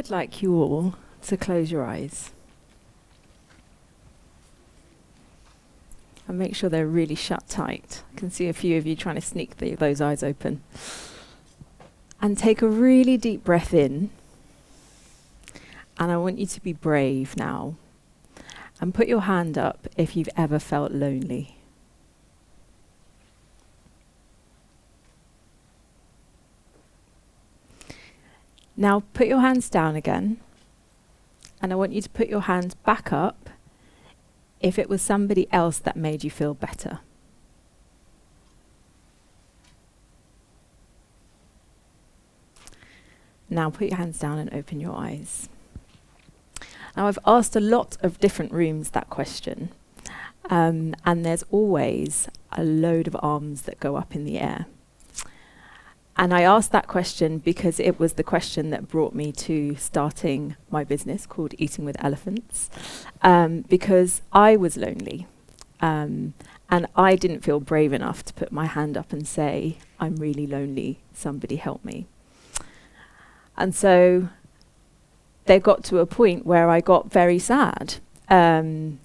would like you all to close your eyes. And make sure they're really shut tight. I can see a few of you trying to sneak those eyes open. And take a really deep breath in. And I want you to be brave now. And put your hand up if you've ever felt lonely. Now put your hands down again. And I want you to put your hands back up if it was somebody else that made you feel better. Now put your hands down and open your eyes. Now I've asked a lot of different rooms that question, and there's always a load of arms that go up in the air. And I asked that question because it was the question that brought me to starting my business called Eating with Elephants, because I was lonely, and I didn't feel brave enough to put my hand up and say, I'm really lonely, somebody help me. And so they got to a point where I got very sad, and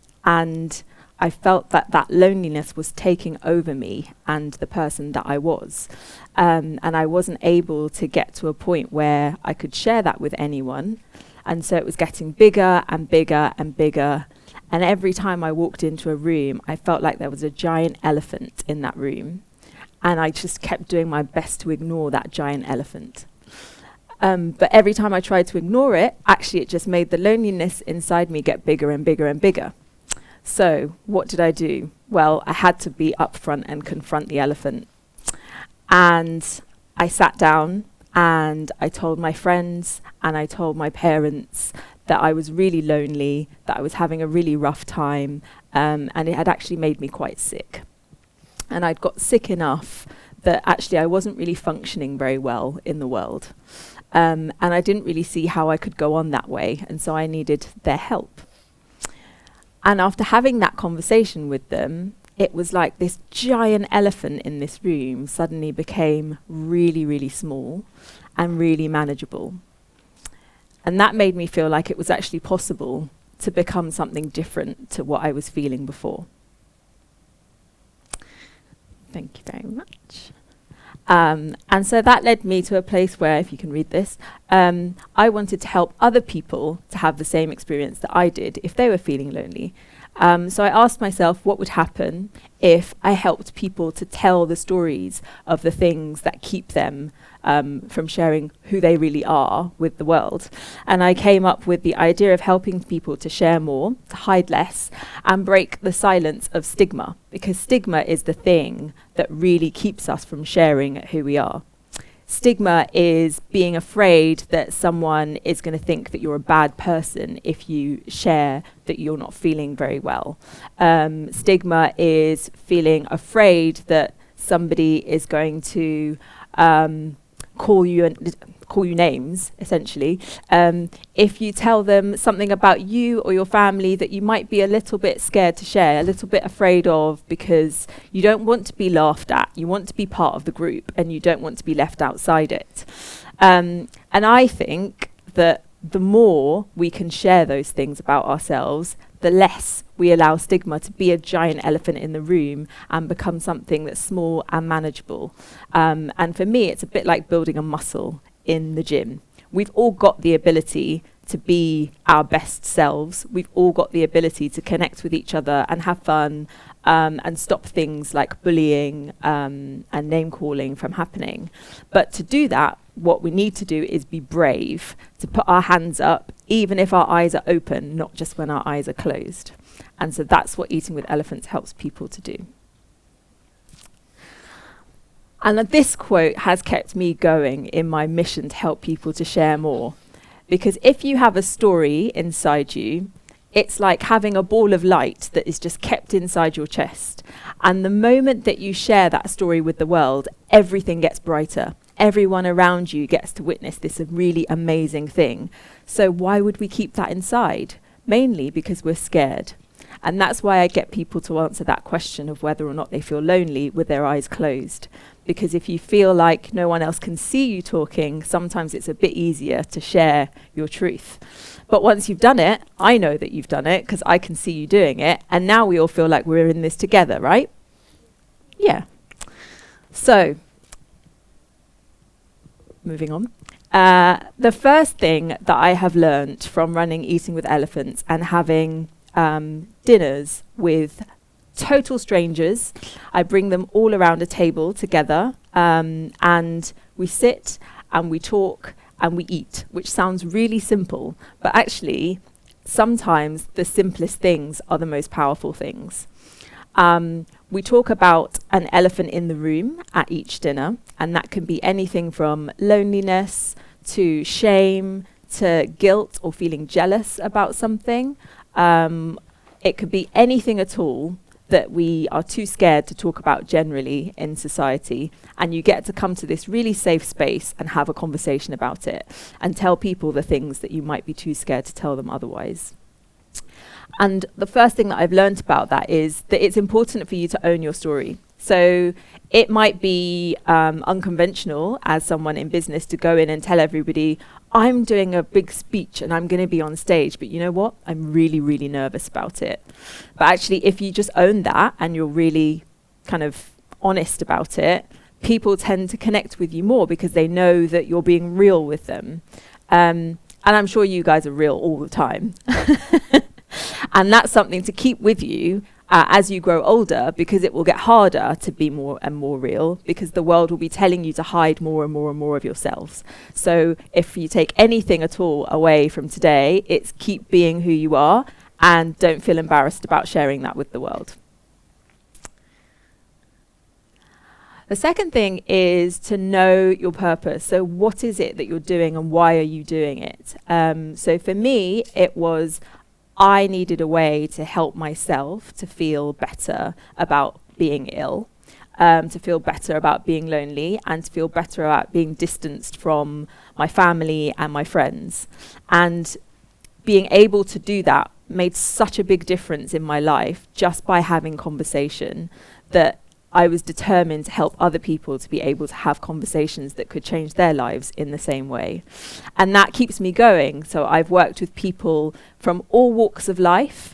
I felt that that loneliness was taking over me and the person that I was. And I wasn't able to get to a point where I could share that with anyone. And so it was getting bigger and bigger and bigger. And every time I walked into a room, I felt like there was a giant elephant in that room. And I just kept doing my best to ignore that giant elephant. But every time I tried to ignore it, actually it just made the loneliness inside me get bigger and bigger and bigger. So what did I do? Well, I had to be upfront and confront the elephant. And I sat down and I told my friends and I told my parents that I was really lonely, that I was having a really rough time, and it had actually made me quite sick. And I'd got sick enough that actually I wasn't really functioning very well in the world. And I didn't really see how I could go on that way, and so I needed their help. And after having that conversation with them, it was like this giant elephant in this room suddenly became really, really small and really manageable. And that made me feel like it was actually possible to become something different to what I was feeling before. Thank you very much. And so that led me to a place where, if you can read this, I wanted to help other people to have the same experience that I did if they were feeling lonely. So I asked myself what would happen if I helped people to tell the stories of the things that keep them from sharing who they really are with the world. And I came up with the idea of helping people to share more, to hide less, and break the silence of stigma, because stigma is the thing that really keeps us from sharing who we are. Stigma is being afraid that someone is going to think that you're a bad person if you share that you're not feeling very well. Stigma is feeling afraid that somebody is going to call you names, essentially, if you tell them something about you or your family that you might be a little bit scared to share, a little bit afraid of, because you don't want to be laughed at, you want to be part of the group, and you don't want to be left outside it. And I think that the more we can share those things about ourselves, the less we allow stigma to be a giant elephant in the room and become something that's small and manageable. And for me, it's a bit like building a muscle in the gym. We've all got the ability to be our best selves. We've all got the ability to connect with each other and have fun, and stop things like bullying and name calling from happening. But to do that, what we need to do is be brave, to put our hands up, even if our eyes are open, not just when our eyes are closed. And so that's what Eating with Elephants helps people to do. And this quote has kept me going in my mission to help people to share more. Because if you have a story inside you, it's like having a ball of light that is just kept inside your chest. And the moment that you share that story with the world, everything gets brighter. Everyone around you gets to witness this really amazing thing. So why would we keep that inside? Mainly because we're scared. And that's why I get people to answer that question of whether or not they feel lonely with their eyes closed. Because if you feel like no one else can see you talking, sometimes it's a bit easier to share your truth. But once you've done it, I know that you've done it because I can see you doing it. And now we all feel like we're in this together, right? Yeah. So, moving on. The first thing that I have learned from running Eating with Elephants and having dinners with total strangers, I bring them all around a table together, and we sit and we talk and we eat, which sounds really simple, but actually sometimes the simplest things are the most powerful things. We talk about an elephant in the room at each dinner, and that can be anything from loneliness to shame to guilt or feeling jealous about something. It could be anything at all that we are too scared to talk about generally in society, and you get to come to this really safe space and have a conversation about it and tell people the things that you might be too scared to tell them otherwise. And the first thing that I've learned about that is that it's important for you to own your story. So it might be unconventional as someone in business to go in and tell everybody, I'm doing a big speech and I'm going to be on stage, but you know what? I'm really, really nervous about it. But actually, if you just own that and you're really kind of honest about it, people tend to connect with you more because they know that you're being real with them. And I'm sure you guys are real all the time. And that's something to keep with you as you grow older, because it will get harder to be more and more real, because the world will be telling you to hide more and more and more of yourselves. So if you take anything at all away from today, it's keep being who you are and don't feel embarrassed about sharing that with the world. The second thing is to know your purpose. So what is it that you're doing and why are you doing it? So for me, it was I needed a way to help myself to feel better about being ill, to feel better about being lonely, and to feel better about being distanced from my family and my friends. And being able to do that made such a big difference in my life just by having conversation, that I was determined to help other people to be able to have conversations that could change their lives in the same way. And that keeps me going. So I've worked with people from all walks of life,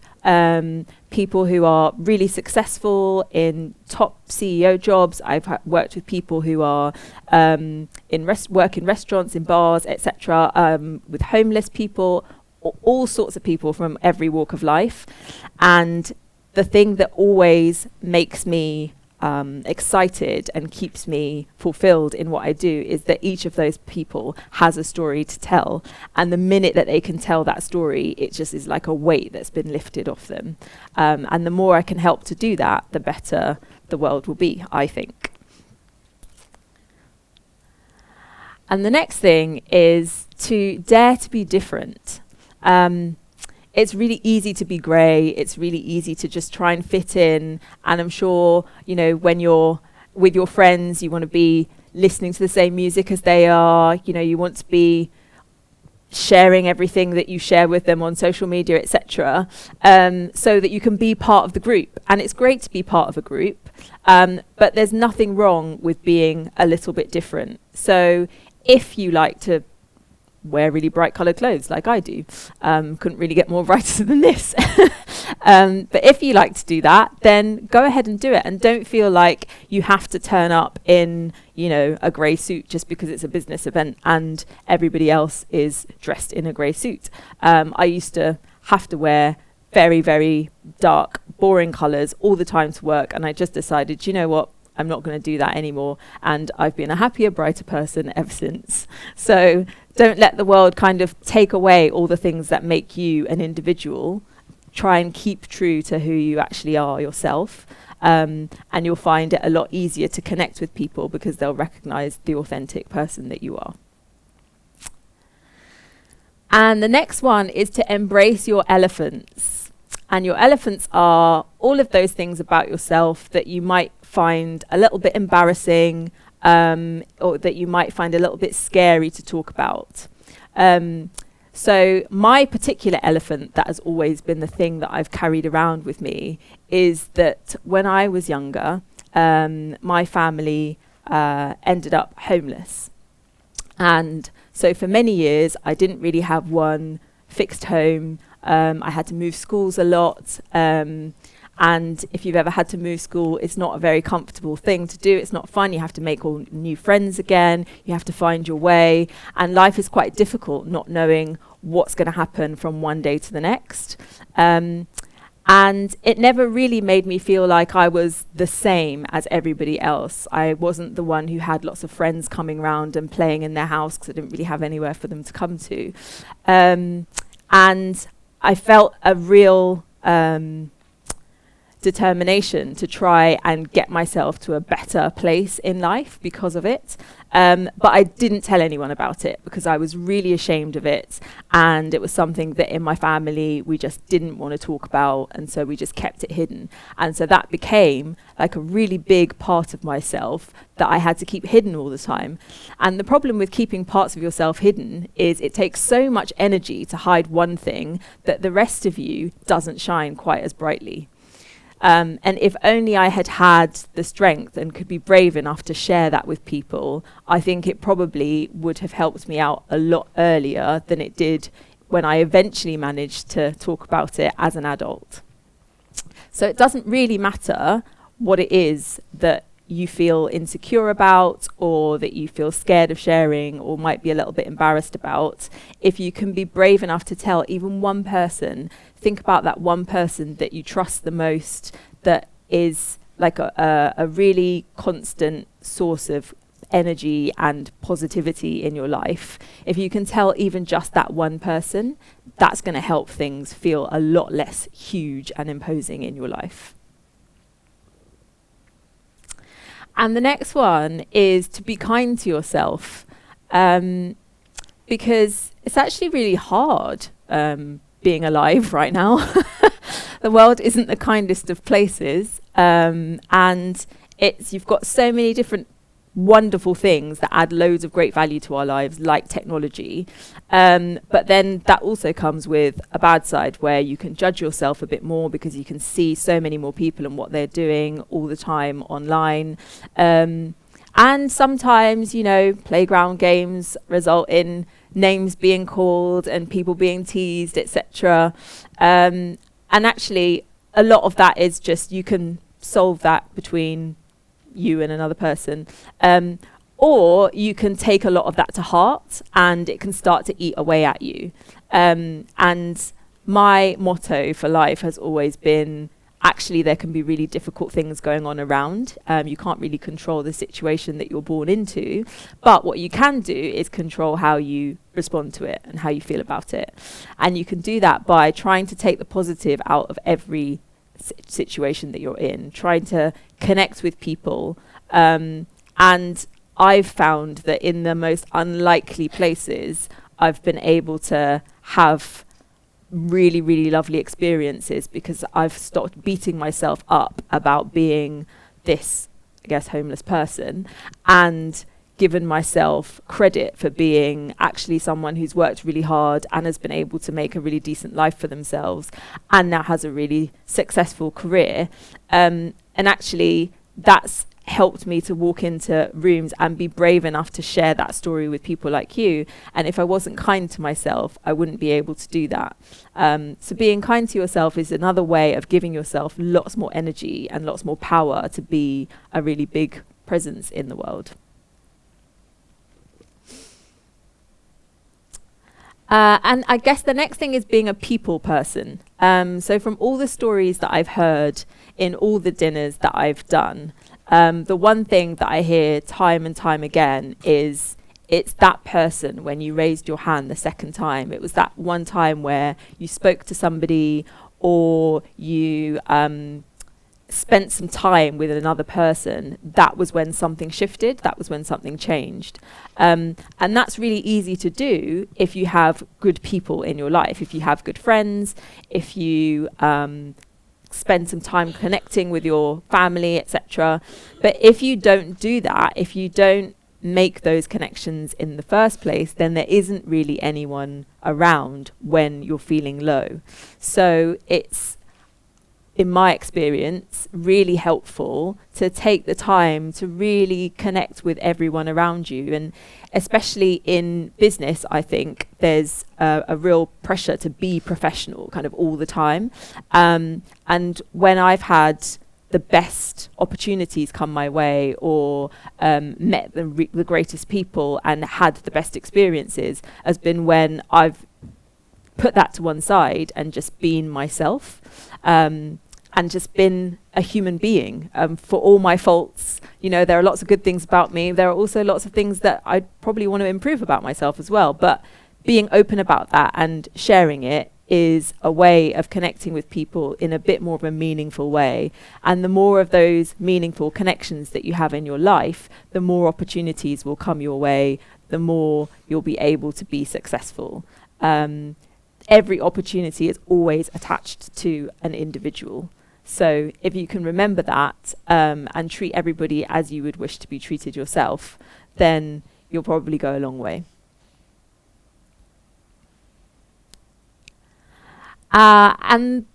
people who are really successful in top CEO jobs. I've worked with people who are work in restaurants, in bars, etc., with homeless people, all sorts of people from every walk of life. And the thing that always makes me excited and keeps me fulfilled in what I do is that each of those people has a story to tell, and the minute that they can tell that story, it just is like a weight that's been lifted off them, and the more I can help to do that, the better the world will be, I think. And the next thing is to dare to be different. It's really easy to be grey. It's really easy to just try and fit in. And I'm sure, you know, when you're with your friends, you want to be listening to the same music as they are. You know, you want to be sharing everything that you share with them on social media, etc., so that you can be part of the group. And it's great to be part of a group, but there's nothing wrong with being a little bit different. So if you like to wear really bright coloured clothes like I do, couldn't really get more brighter than this. But if you like to do that, then go ahead and do it, and don't feel like you have to turn up in, you know, a grey suit just because it's a business event and everybody else is dressed in a grey suit. I used to have to wear very, very dark, boring colours all the time to work, and I just decided, you know what, I'm not going to do that anymore, and I've been a happier, brighter person ever since. So don't let the world kind of take away all the things that make you an individual. Try and keep true to who you actually are yourself, and you'll find it a lot easier to connect with people because they'll recognize the authentic person that you are. And the next one is to embrace your elephants. And your elephants are all of those things about yourself that you might find a little bit embarrassing, or that you might find a little bit scary to talk about. So my particular elephant that has always been the thing that I've carried around with me is that when I was younger, my family ended up homeless. And so for many years, I didn't really have one fixed home. I had to move schools a lot. And if you've ever had to move school, it's not a very comfortable thing to do. It's not fun. You have to make all new friends again. You have to find your way. And life is quite difficult, not knowing what's going to happen from one day to the next. And it never really made me feel like I was the same as everybody else. I wasn't the one who had lots of friends coming around and playing in their house because I didn't really have anywhere for them to come to. And I felt a real determination to try and get myself to a better place in life because of it. But I didn't tell anyone about it because I was really ashamed of it. And it was something that in my family we just didn't want to talk about. And so we just kept it hidden. And so that became like a really big part of myself that I had to keep hidden all the time. And the problem with keeping parts of yourself hidden is it takes so much energy to hide one thing that the rest of you doesn't shine quite as brightly. And if only I had had the strength and could be brave enough to share that with people, I think it probably would have helped me out a lot earlier than it did when I eventually managed to talk about it as an adult. So it doesn't really matter what it is that you feel insecure about or that you feel scared of sharing or might be a little bit embarrassed about. If you can be brave enough to tell even one person, think about that one person that you trust the most, that is like a really constant source of energy and positivity in your life. If you can tell even just that one person, that's going to help things feel a lot less huge and imposing in your life. And the next one is to be kind to yourself, because it's actually really hard being alive right now. The world isn't the kindest of places, and you've got so many different wonderful things that add loads of great value to our lives, like technology. But then that also comes with a bad side where you can judge yourself a bit more because you can see so many more people and what they're doing all the time online. And sometimes, playground games result in names being called and people being teased, etc. And actually, a lot of that is just you can solve that between you and another person, or you can take a lot of that to heart and it can start to eat away at you. And my motto for life has always been, actually there can be really difficult things going on around. You can't really control the situation that you're born into, but what you can do is control how you respond to it and how you feel about it. And you can do that by trying to take the positive out of every situation that you're in, trying to connect with people. And I've found that in the most unlikely places, I've been able to have really, really lovely experiences because I've stopped beating myself up about being this, I guess, homeless person, and given myself credit for being actually someone who's worked really hard and has been able to make a really decent life for themselves and now has a really successful career. And actually that's helped me to walk into rooms and be brave enough to share that story with people like you. And if I wasn't kind to myself, I wouldn't be able to do that. So being kind to yourself is another way of giving yourself lots more energy and lots more power to be a really big presence in the world. And I guess the next thing is being a people person. So from all the stories that I've heard in all the dinners that I've done, the one thing that I hear time and time again is it's that person when you raised your hand the second time. It was that one time where you spoke to somebody or you spent some time with another person. That was when something shifted. That was when something changed. And that's really easy to do if you have good people in your life, if you have good friends, if you spend some time connecting with your family, etc. But if you don't do that, if you don't make those connections in the first place, then there isn't really anyone around when you're feeling low. So it's, in my experience, really helpful to take the time to really connect with everyone around you. And especially in business, I think there's a real pressure to be professional kind of all the time. And when I've had the best opportunities come my way, or met the greatest people and had the best experiences, has been when I've put that to one side and just been myself, and just been a human being, for all my faults. You know, there are lots of good things about me. There are also lots of things that I probably want to improve about myself as well. But being open about that and sharing it is a way of connecting with people in a bit more of a meaningful way. And the more of those meaningful connections that you have in your life, the more opportunities will come your way, the more you'll be able to be successful. Every opportunity is always attached to an individual. So if you can remember that, and treat everybody as you would wish to be treated yourself, then you'll probably go a long way. And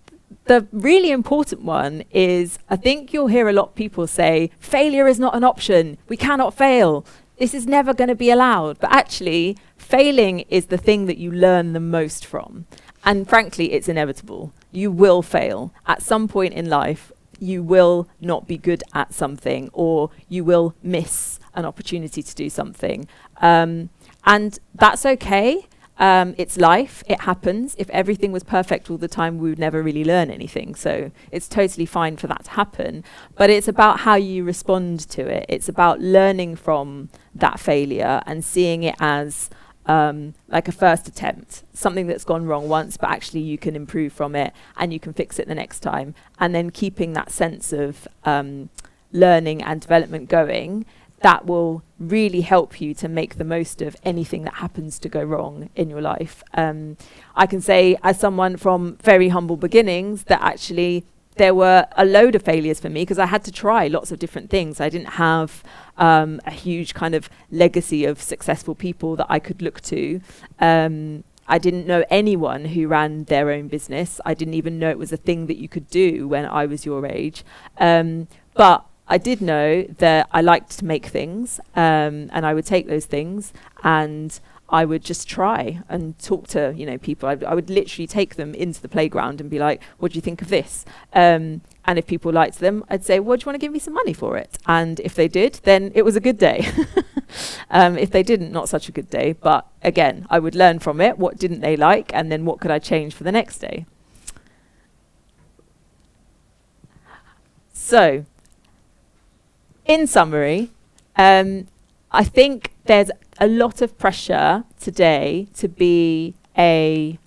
the really important one is, I think you'll hear a lot of people say, failure is not an option. We cannot fail. This is never going to be allowed. But actually, failing is the thing that you learn the most from. And frankly, it's inevitable. You will fail. At some point in life, you will not be good at something, or you will miss an opportunity to do something. And that's okay. It's life, it happens. If everything was perfect all the time, we would never really learn anything. So it's totally fine for that to happen. But it's about how you respond to it. It's about learning from that failure and seeing it as like a first attempt, something that's gone wrong once, but actually you can improve from it and you can fix it the next time. And then keeping that sense of learning and development going, that will really help you to make the most of anything that happens to go wrong in your life. I can say, as someone from very humble beginnings, that actually there were a load of failures for me because I had to try lots of different things. I didn't have a huge kind of legacy of successful people that I could look to. I didn't know anyone who ran their own business. I didn't even know it was a thing that you could do when I was your age. But I did know that I liked to make things, and I would take those things and I would just try and talk to, people. I would literally take them into the playground and be like, what do you think of this? And if people liked them, I'd say, well, do you want to give me some money for it? And if they did, then it was a good day. If they didn't, not such a good day. But again, I would learn from it. What didn't they like? And then what could I change for the next day? So, in summary, I think there's a lot of pressure today to be a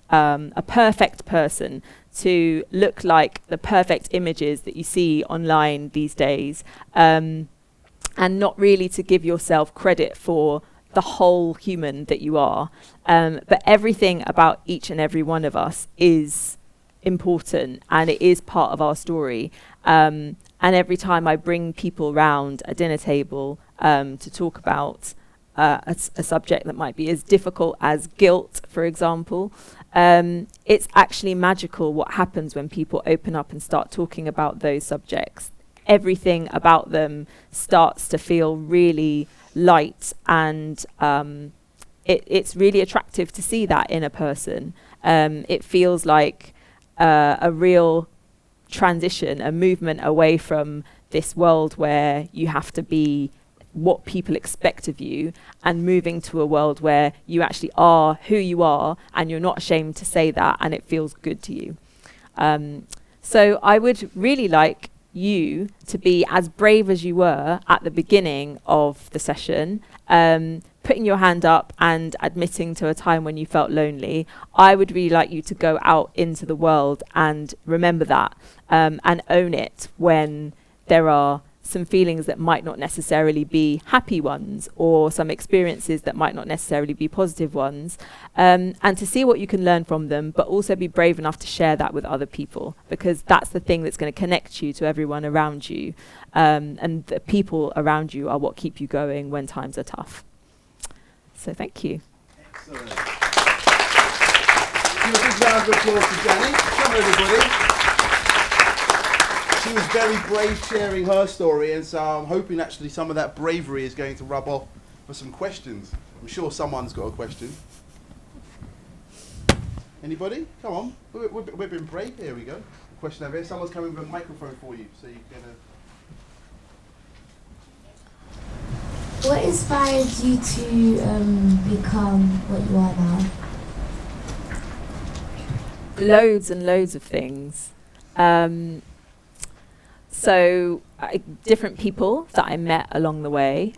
perfect person, to look like the perfect images that you see online these days, and not really to give yourself credit for the whole human that you are. But everything about each and every one of us is important, and it is part of our story. And every time I bring people round a dinner table to talk about a subject that might be as difficult as guilt, for example, it's actually magical what happens when people open up and start talking about those subjects. Everything about them starts to feel really light, and it's really attractive to see that in a person. It feels like a real transition, a movement away from this world where you have to be what people expect of you, and moving to a world where you actually are who you are and you're not ashamed to say that, and it feels good to you. So I would really like you to be as brave as you were at the beginning of the session, putting your hand up and admitting to a time when you felt lonely. I would really like you to go out into the world and remember that, and own it when there are some feelings that might not necessarily be happy ones, or some experiences that might not necessarily be positive ones, and to see what you can learn from them, but also be brave enough to share that with other people, because that's the thing that's going to connect you to everyone around you, and the people around you are what keep you going when times are tough. So thank you. Excellent. Give a big round of applause to Janice. Come on, everybody. She was very brave sharing her story, and so I'm hoping actually some of that bravery is going to rub off for some questions. I'm sure someone's got a question. Anybody? Come on. We've been brave. Here we go. Question over here. Someone's coming with a microphone for you, so you can... What inspired you to become what you are now? Loads and loads of things. So different people that I met along the way.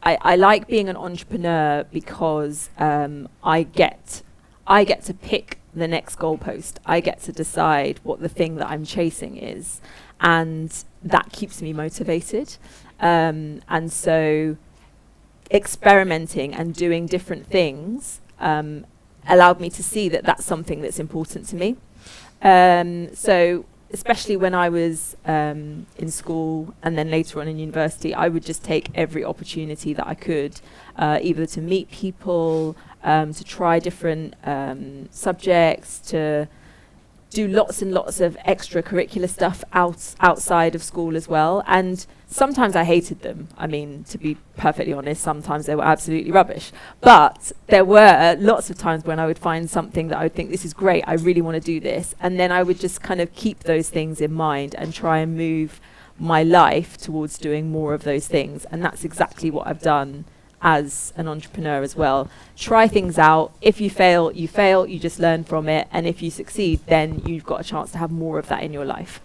I like being an entrepreneur because I get to pick the next goalpost. I get to decide what the thing that I'm chasing is, and that keeps me motivated. And so experimenting and doing different things allowed me to see that that's something that's important to me. So especially when I was in school and then later on in university, I would just take every opportunity that I could, either to meet people, to try different subjects, to do lots and lots of extracurricular stuff outside of school as well. And sometimes I hated them. I mean, to be perfectly honest, sometimes they were absolutely rubbish. But there were lots of times when I would find something that I would think, this is great, I really want to do this. And then I would just kind of keep those things in mind and try and move my life towards doing more of those things. And that's exactly what I've done as an entrepreneur as well. Try things out. If you fail, you just learn from it. And if you succeed, then you've got a chance to have more of that in your life.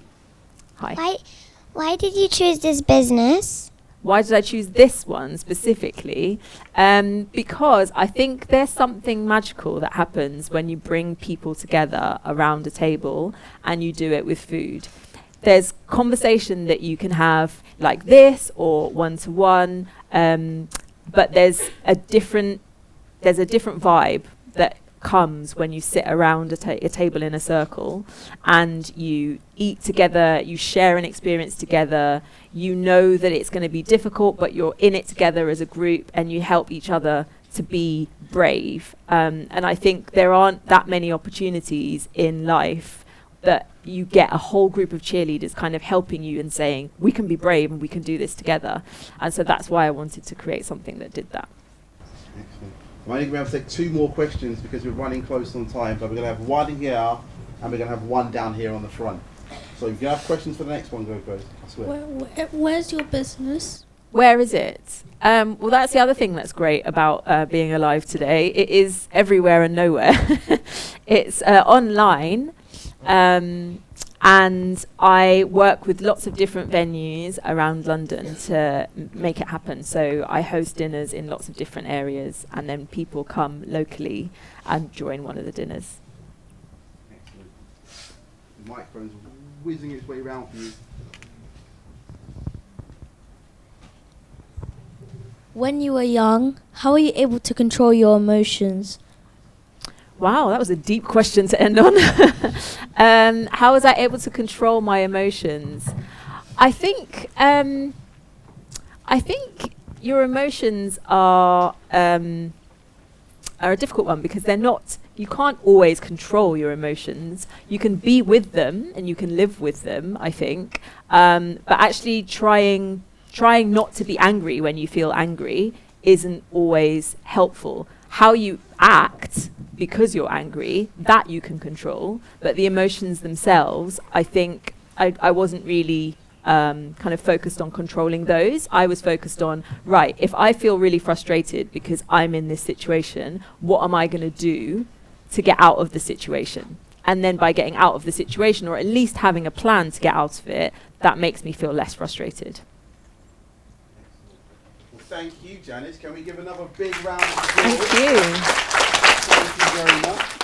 Hi. Why did you choose this business? Why did I choose this one specifically? Because I think there's something magical that happens when you bring people together around a table and you do it with food. There's conversation that you can have like this or one-to-one, but there's a different vibe that comes when you sit around a table in a circle and you eat together, you share an experience together, you know that it's going to be difficult, but you're in it together as a group and you help each other to be brave. And I think there aren't that many opportunities in life that you get a whole group of cheerleaders kind of helping you and saying, we can be brave and we can do this together. And so that's why I wanted to create something that did that. Excellent. I'm only going to be able to take 2 more questions because we're running close on time, but we're going to have one here and we're going to have one down here on the front. So if you have questions for the next one, go first. I swear. Where's your business? Where is it? Well, that's the other thing that's great about being alive today. It is everywhere and nowhere. It's online. And I work with lots of different venues around London to make it happen. So I host dinners in lots of different areas, and then people come locally and join one of the dinners. Excellent. The microphone's whizzing its way around for you. When you were young, how were you able to control your emotions? Wow, that was a deep question to end on. How was I able to control my emotions? I think your emotions are a difficult one because they're not. You can't always control your emotions. You can be with them and you can live with them, I think. But actually trying not to be angry when you feel angry isn't always helpful. How you act because you're angry, that you can control, but the emotions themselves, I think I wasn't really kind of focused on controlling those. I was focused on, right, if I feel really frustrated because I'm in this situation, what am I going to do to get out of the situation? And then by getting out of the situation, or at least having a plan to get out of it, that makes me feel less frustrated. Thank you, Janice. Can we give another big round of applause? Thank you. Thank you very much.